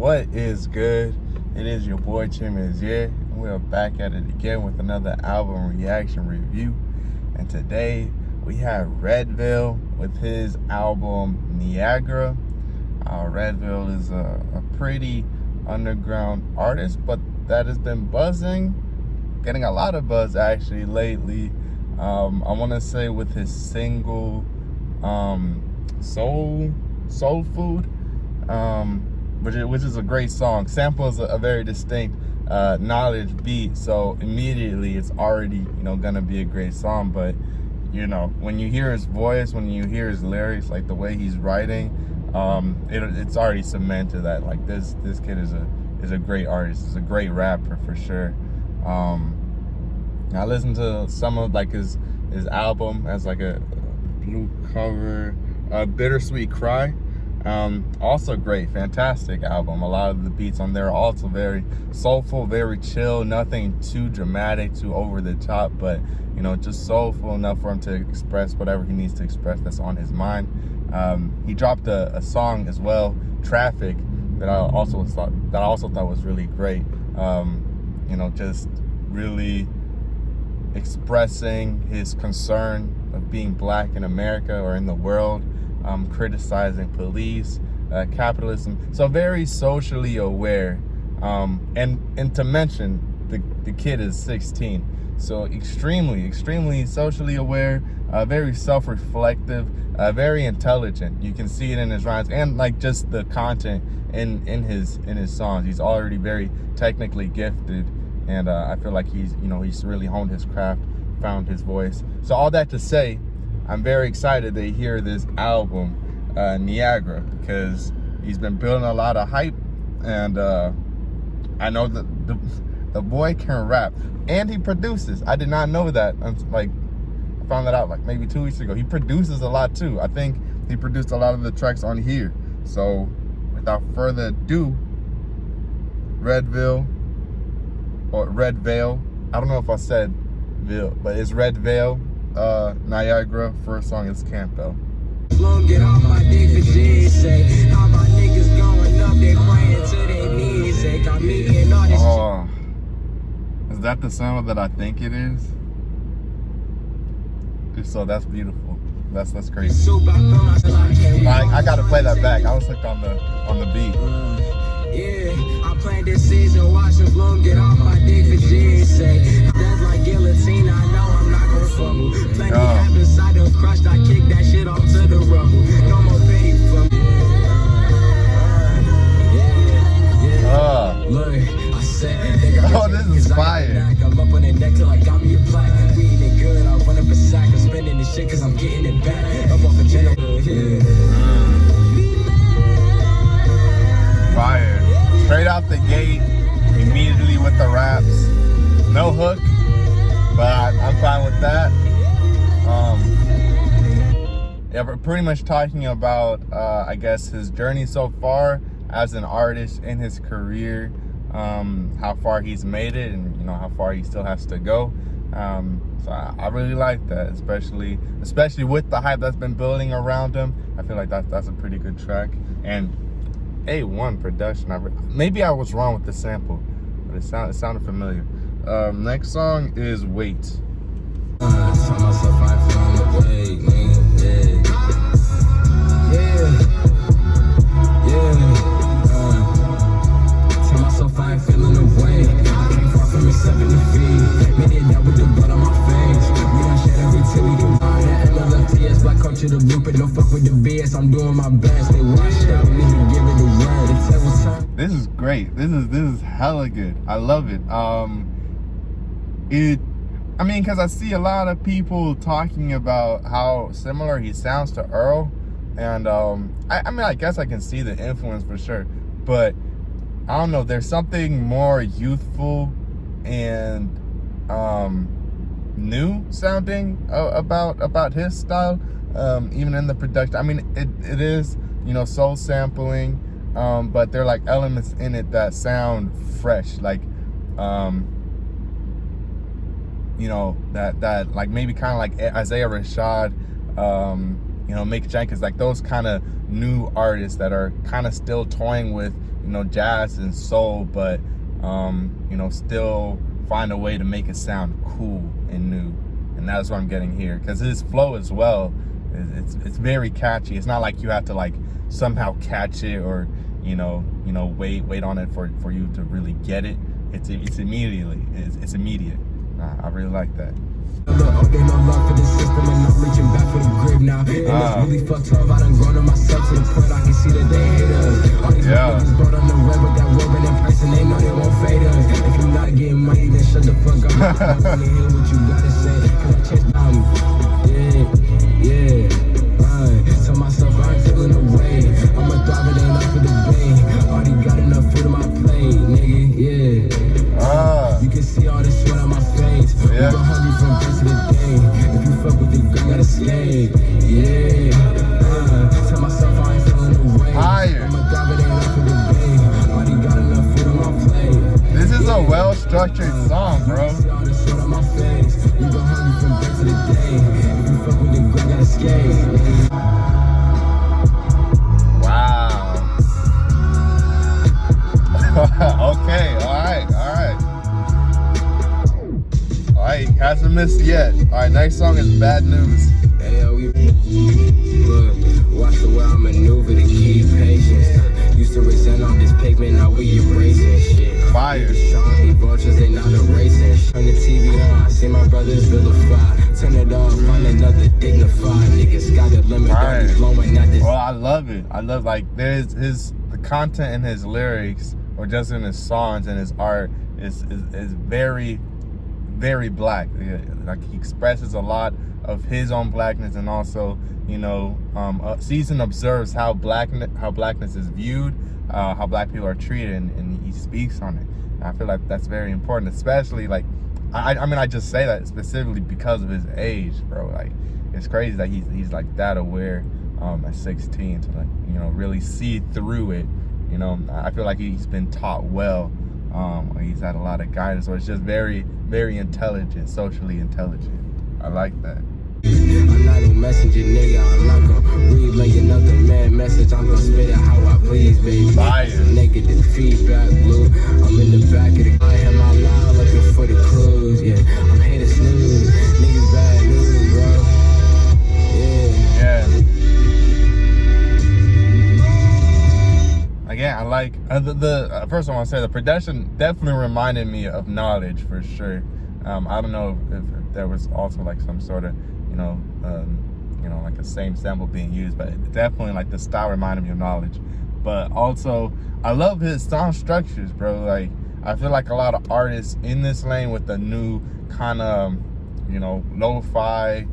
What is good? It is your boy Chimezie, and we are back at it again with another album reaction review. And today we have Redveil with his album Niagara. Redveil is a pretty underground artist, but that has been buzzing, getting a lot of buzz actually lately. I want to say with his single Soulfood, which is a great song. Samples a very distinct knowledge beat, so immediately it's already gonna be a great song. But when you hear his voice, when you hear his lyrics, like the way he's writing, it's already cemented that like this kid is a great artist, is a great rapper for sure. I listened to some of like his album as like a blue cover, Bittersweet Cry. Also great, fantastic album. A lot of the beats on there are also very soulful, very chill, nothing too dramatic, too over the top, but just soulful enough for him to express whatever he needs to express that's on his mind. He dropped a song as well, Traffic, that I also thought was really great. Just really expressing his concern of being black in America or in the world, criticizing police, capitalism. So very socially aware, and to mention the kid is 16, so extremely socially aware, very self-reflective, very intelligent. You can see it in his rhymes and like just the content in his songs. He's already very technically gifted, and I feel like he's really honed his craft, found his voice. So all that to say, I'm very excited to hear this album, Niagara, because he's been building a lot of hype, and I know that the boy can rap, and he produces. I did not know that. I found that out like maybe 2 weeks ago. He produces a lot too. I think he produced a lot of the tracks on here. So without further ado, Redveil, or Redveil, I don't know if I said Ville, but it's Redveil, Niagara. First song is Campbell. Get off my dick for G's sake. All my niggas going up, they praying to their knees. They got me in all this. Oh, is that the sound that I think it is? If so, that's beautiful. That's crazy. I gotta play that back. I was hooked on the beat. Yeah, I'm playing this season, watching Bloom get off my dick for G's sake. That's like guillotine, I know I'm not gonna fumble. Plenty happens, I done crushed, I kick that shit off to the rubble. No more pity for me. Look, I said, oh, this is fire. I'm up on the neck till I got me a plaque. We eating good, I run up a sack, I'm spending this shit cause I'm getting it back. I'm off a general, Fire. Straight out the gate, immediately with the raps. No hook, but I'm fine with that. Yeah, we're pretty much talking about, I guess, his journey so far as an artist in his career, how far he's made it, and how far he still has to go. So I really like that, especially with the hype that's been building around him. I feel like that's a pretty good track, and A1 production. Maybe I was wrong with the sample, but it sounded familiar. Next song is Wait. I'm doing my best. They watched out, nigga, give it a run. This is great. This is hella good. I love it. Because I see a lot of people talking about how similar he sounds to Earl, and I guess I can see the influence for sure, but I don't know. There's something more youthful and new sounding about his style. Even in the production, it is soul sampling, but there are like elements in it that sound fresh, like that like maybe kind of like Isaiah Rashad, Mick Jenkins, like those kind of new artists that are kind of still toying with you know, jazz and soul, but you know, still find a way to make it sound cool and new. And that's what I'm getting here, because his flow as well, it's very catchy. It's not like you have to like somehow catch it, or you know wait on it for you to really get it. It's immediately, it's immediate. I really like that. They no love for the system and I'm reaching back for the grave now. And it's really fucked up. I done grown on myself to the point I can see that they hate us. All these niggas brought on the web with that woman in person, they know they won't fade us. If you're not getting money, then shut the fuck up. I wanna hear what you gotta say. Can I change my tell myself I ain't feeling away. I'm a thrive, it ain't up for the bay. Already got enough food on my plate, nigga, You can see all the sweat on my face. Yeah. You go hungry from day to the day. If you fuck with it, girl, gotta slay. Tell myself I ain't feeling away. Higher. I'm a thrive, it ain't up for the bay. Already got enough food on my plate. This is a well-structured song, bro. You can see all the sweat on my face. You go hungry from day to the day. If you fuck with it, girl, gotta skate. Okay, all right, hasn't missed yet. All right, next song is Bad News. Hey, yo, look, watch the way I maneuver to keep patience. Used to resent all this pavement, now we embracing shit. Fire. Strong, vultures, they not erasing. Turn the TV on, see my brothers vilified. Turn it off, find another dignified. Niggas got the limit, don't be blowing at this. Well, I love it. I love, like, there's the content in his lyrics, or just in his songs and his art, is very, very black. Like, he expresses a lot of his own blackness, and also, you know, sees and observes how blackness is viewed, how black people are treated, and he speaks on it. And I feel like that's very important, especially like, I mean, I just say that specifically because of his age, bro. Like, it's crazy that he's like that aware at 16 to, like, you know, really see through it. You know, I feel like he's been taught well. He's had a lot of guidance, so it's just very, very intelligent, socially intelligent. I like that. I'm not no messenger, nigga. I'm not gonna relay another man message. I'm gonna spit it how I please, baby. Fire. Negative feedback, blue. I'm in the back of the I am out loud looking for the cruise. Yeah, I'm here to snooze. Niggas bad news, bro. Yeah. Again, I like the first I want to say the production definitely reminded me of Knowledge for sure. I don't know if there was also like some sort of like a same sample being used, but definitely like the style reminded me of Knowledge. But also, I love his song structures, bro. Like, I feel like a lot of artists in this lane with the new kind of, you know, lo-fi,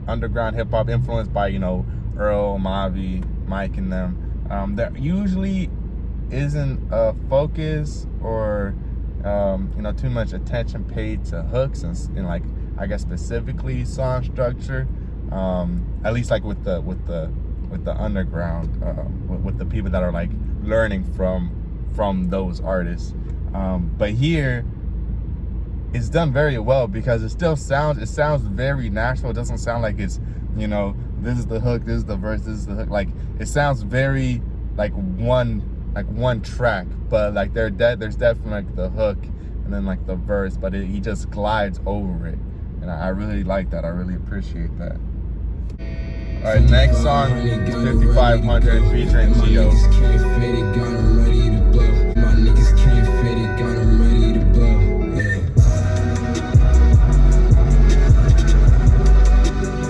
underground hip hop influenced by, you know, Earl, Mavi, Mike, and them. There usually isn't a focus or too much attention paid to hooks and like, I guess specifically song structure. At least like with the underground, with the people that are like learning from those artists. But here it's done very well because it sounds very natural. It doesn't sound like it's, you know, this is the hook, this is the verse, this is the hook. Like, it sounds very like one track, but like there's definitely like the hook and then like the verse, but he just glides over it, and I really like that. I really appreciate that. All right, next song is 5500 featuring T.O.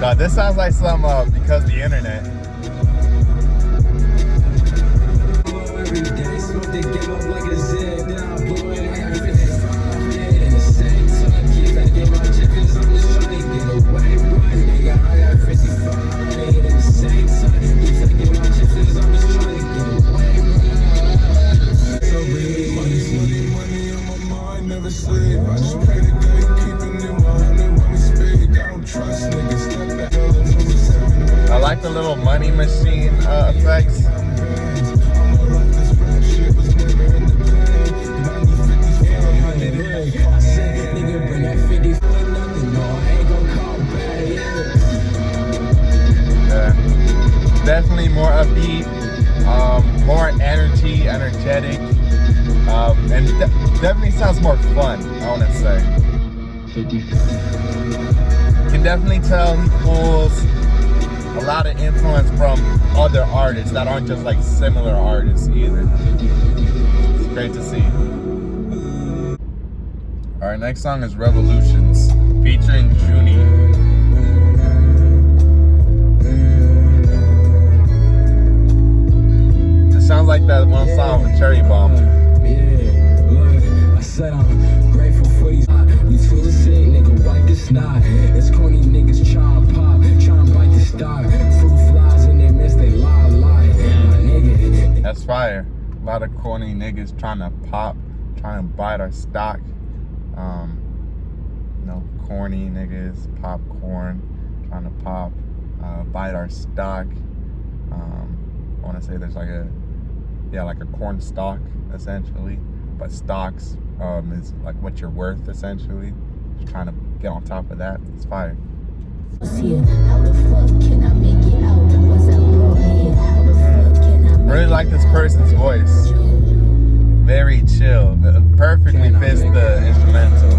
God, this sounds like some Because the Internet. I like the little money energetic, and definitely sounds more fun, I want to say. You can definitely tell he pulls a lot of influence from other artists that aren't just like similar artists either. It's great to see. Alright, next song is Revolutions, featuring Junie. It sounds like that one song with Cherry Bomb. Yeah, look, I said I'm grateful for these. You feel the same, nigga, wipe the snot. It's corny niggas trying to pop, trying to bite the stock. Fruit flies in their midst, they lie. My nigga. That's fire. A lot of corny niggas trying to pop, trying to bite our stock. You know, corny niggas, popcorn, trying to pop, bite our stock. I want to say there's like a corn stalk essentially, but stocks is like what you're worth essentially. Just trying to get on top of that. It's fire. How the fuck can I make it out? Was that brought here? How the fuck can I make Really like this person's voice. Very chill. Perfectly fits the instrumental.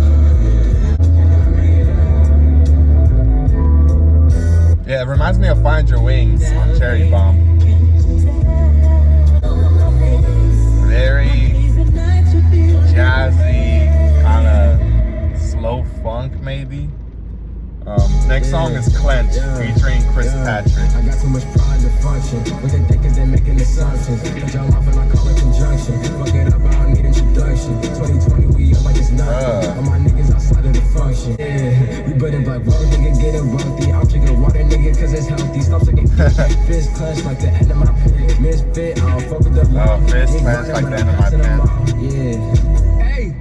Yeah, it reminds me of Find Your Wings on Cherry Bomb. Very jazzy, kind of slow funk maybe. Next song is Clench, featuring Chris Patrick. I got too much pride to function. What they think is they making assumptions. Put y'all off and I call it conjunction. Fuck it up, I don't need introduction. 2020, we up like it's nothing. All my niggas outside of the function. Yeah, we building black road, nigga, getting wealthy. I'm drinking water, nigga, cause it's healthy. Stop taking fist clench like the end of my pen. Misfit, I don't fuck with the law. Fist clench like the end of my pen. Yeah. Hey,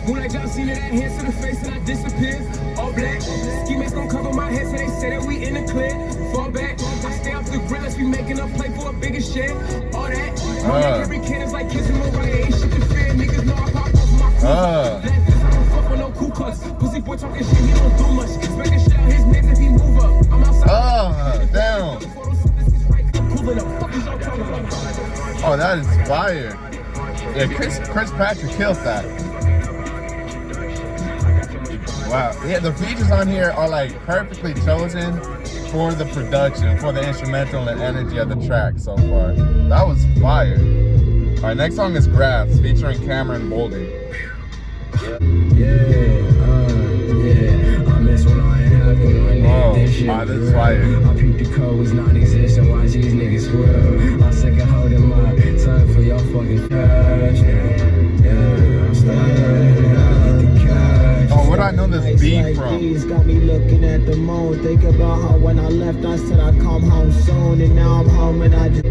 when I just seen it, that hands to the face and I disappeared. All black, ski mask gon' cover my head, so they say that we in the clear. Fall back, I stay off the grill, let's be making a play for a bigger shit. All that, every kid is like kissing over, ain't shit to fear. Niggas know I pop off my crew. I don't fuck with no Ku Klux. Pussy boy talking shit, he don't do much. Smack shit out his mix if he move up. I'm outside. Damn. Oh, that is fire. Yeah, Chris Patrick killed that. Wow. Yeah, the features on here are like perfectly chosen for the production, for the instrumental and energy of the track so far. That was fire. Alright, next song is Graphs, featuring Cameron Bolden. Yeah. I miss when I have this is fire. I peep the code was non-existent. Watch these niggas squirrel. I'm sick of holding my tongue for your fucking cash. Yeah, I'm starting. Oh, where do I know this beat from? Got me looking at the moon. Think about how when I left, I said I'd come home soon, and now I'm home and I just.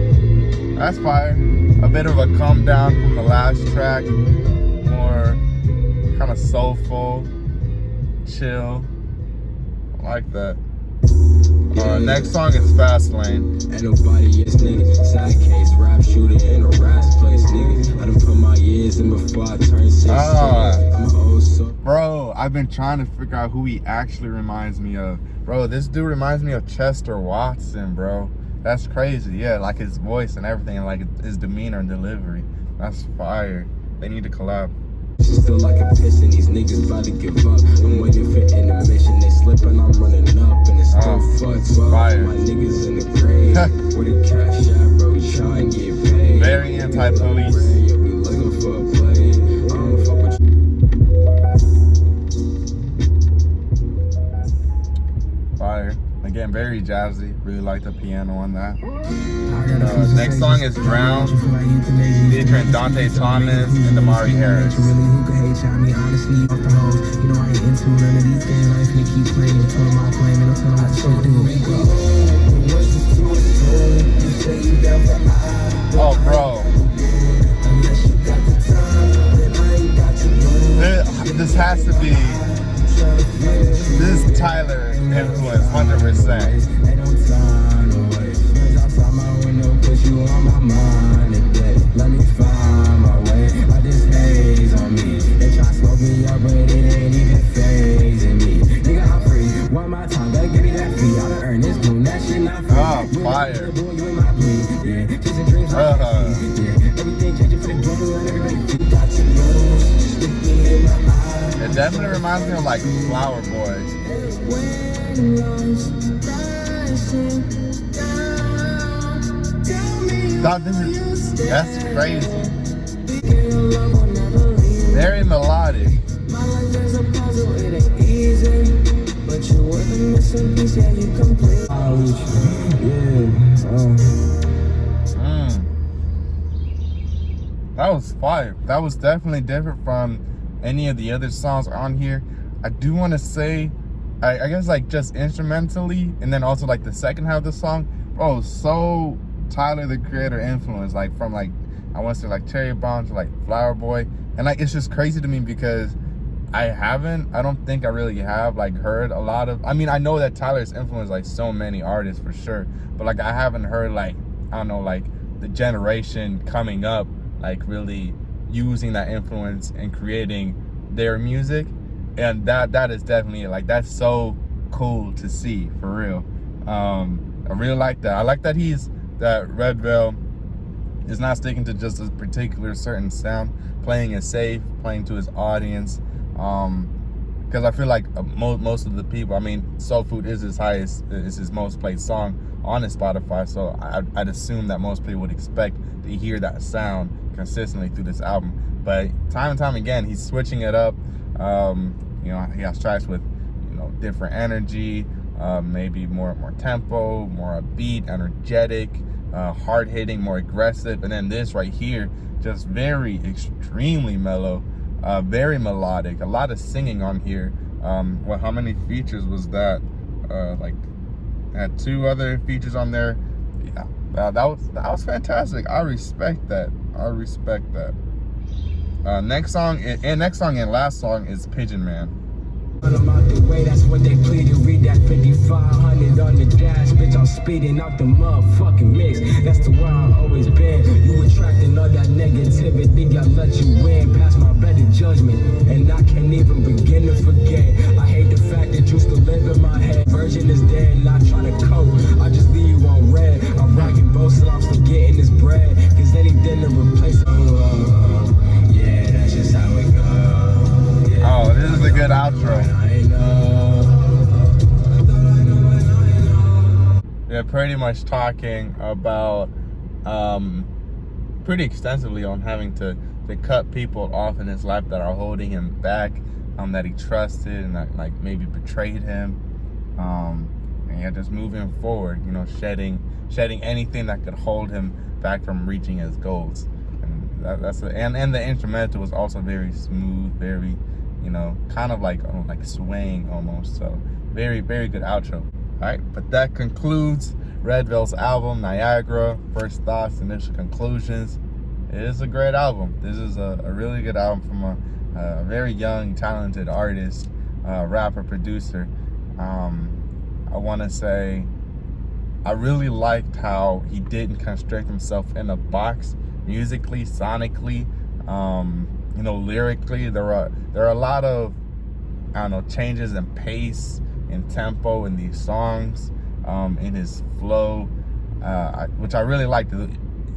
That's fire. A bit of a come down from the last track. More kind of soulful, chill. I like that. Next song is Fast Lane. Ain't nobody yes nigga. Side case, rap shooter in a rap place, nigga. I done put my years in before I turned 16. I'm an old soul. Bro, I've been trying to figure out who he actually reminds me of. Bro, this dude reminds me of Chester Watson, bro. That's crazy. Yeah, like his voice and everything, and like his demeanor and delivery. That's fire. They need to collab. Still like a piston, these niggas about to give up. I'm waiting for intermission, they slipping, I'm running up, and it's still fucked up. My niggas in the grave, with a cash out, bro, we try and get paid. Very anti-police. Yeah, we looking for a play. I don't fuck with you. Fire. Again, very jazzy. Really like the piano on that. Next song is Drown, featuring Dante Thomas and Damari Harris. Oh, bro. This has to be. This is Tyler influence, 100%. Let me find my way. I just haze on me. They try to smoke me up, but it ain't even phasing me. Nigga, I'm free. One more time, better give me that fee. I done earned this boom, that shit not free. Oh, fire. Everything changing It definitely reminds me of like Flower Boy. That's crazy. Very melodic. My life is a puzzle, it ain't easy. But you were the missing piece, yeah, you complete. That was fire. That was definitely different from any of the other songs on here. I do want to say, I guess like just instrumentally, and then also like the second half of the song, bro, so Tyler the Creator influence, like from like, I want to say like Cherry Bomb to like Flower Boy. And like, it's just crazy to me because I don't think I really have like heard a lot of, I mean, I know that Tyler's influenced like so many artists for sure, but like I haven't heard like, I don't know, like the generation coming up like really using that influence and creating their music. And that is definitely like, that's so cool to see, for real. I really like that. I like that that Redveil is not sticking to just a particular certain sound, playing it safe, playing to his audience. Because I feel like most of the people, I mean, Soulfood is his most played song on his Spotify, so I'd assume that most people would expect to hear that sound consistently through this album. But time and time again, he's switching it up. You know, he has tracks with, you know, different energy, maybe more tempo, more upbeat, energetic, hard-hitting, more aggressive. And then this right here, just very extremely mellow, very melodic, a lot of singing on here. Well, how many features was that? Like, had 2 other features on there. Yeah, that was fantastic. I respect that. Next song and last song is Pigeon Man. I'm out the way, that's what they pleaded. Read that 5500 on the dash, bitch. I'm speeding out the motherfucking mix. That's the way I always been. You attracting all that negativity, I let you win. Past my better judgment, and I can't even begin to forget. I hate the fact that you still live in my head. Version is dead, not trying to cope. I just leave you on red. I'm rocking both, so I'm still getting this bread. Cause anything to replace it. Yeah, that's just how it goes. Yeah, oh, this is a good outro. They're pretty much talking about pretty extensively on having to cut people off in his life that are holding him back, that he trusted and that like maybe betrayed him, and yeah, just moving forward, you know, shedding anything that could hold him back from reaching his goals. And and the instrumental was also very smooth, very, you know, kind of like swaying almost. So very, very good outro. All right, but that concludes Redveil's album, Niagara. First thoughts, initial conclusions. It is a great album. This is a really good album from a very young, talented artist, rapper, producer. I want to say I really liked how he didn't constrict himself in a box, musically, sonically, you know, lyrically. There are a lot of, I don't know, changes in pace and tempo in these songs, in his flow, which I really liked.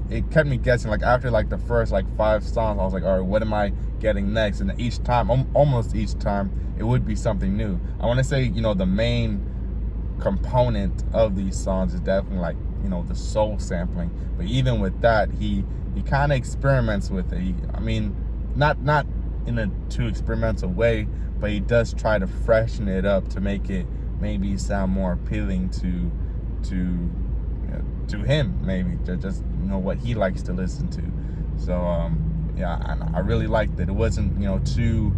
It kept me guessing. Like after like the first like 5 songs, I was like, all right, what am I getting next? And each time, almost each time, it would be something new. I want to say, you know, the main component of these songs is definitely like, you know, the soul sampling. But even with that, he kind of experiments with it. I mean, not in a too experimental way, but he does try to freshen it up to make it maybe sound more appealing to him, maybe to just, you know, what he likes to listen to. So yeah, I really liked it. It wasn't, you know, too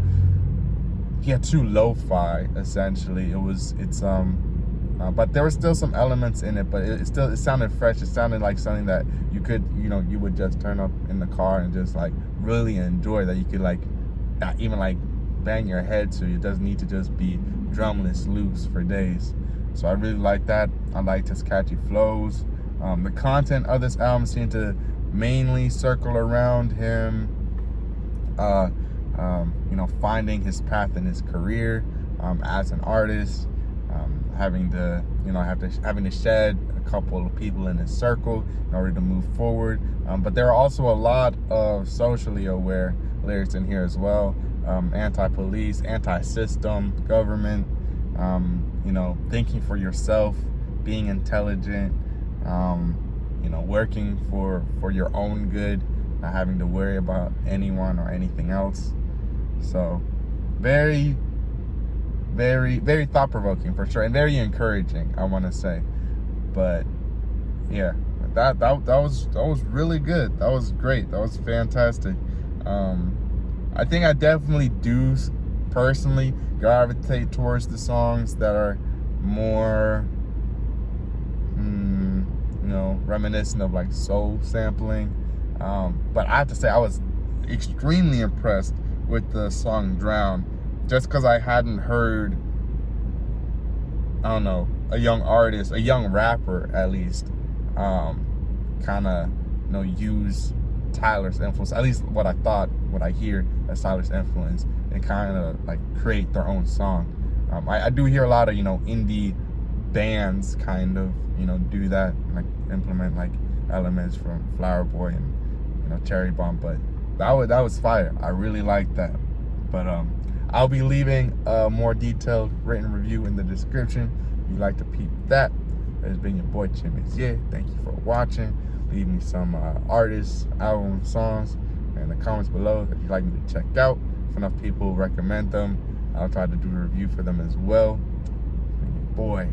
lo-fi essentially. But there were still some elements in it, but it sounded fresh. It sounded like something that you would just turn up in the car and just like really enjoy, that you could like not even like bang your head to. It doesn't need to just be drumless loops for days. So I really like that. I liked his catchy flows. The content of this album seemed to mainly circle around him you know, finding his path in his career as an artist, having to, having to shed a couple of people in his circle in order to move forward. But there are also a lot of socially aware lyrics in here as well. Anti-police, anti-system, government, thinking for yourself, being intelligent, working for your own good, not having to worry about anyone or anything else. So very, very, very thought-provoking for sure, and very encouraging, I want to say. But yeah, that was really good. That was great. That was fantastic. I think I definitely do personally gravitate towards the songs that are more reminiscent of like soul sampling. But I have to say I was extremely impressed with the song Drown, just because I hadn't heard, a young artist, a young rapper at least, kind of use Tyler's influence, at least what I hear as Tyler's influence, and kind of like create their own song. I do hear a lot of indie bands kind of do that, like implement like elements from Flower Boy and Cherry Bomb, but that was fire. I really liked that. But I'll be leaving a more detailed written review in the description if you'd like to peep that. It's been your boy Chimezie. Thank you for watching. Leave me some artists, albums, songs in the comments below that you'd like me to check out. If enough people recommend them, I'll try to do a review for them as well. It's been your boy.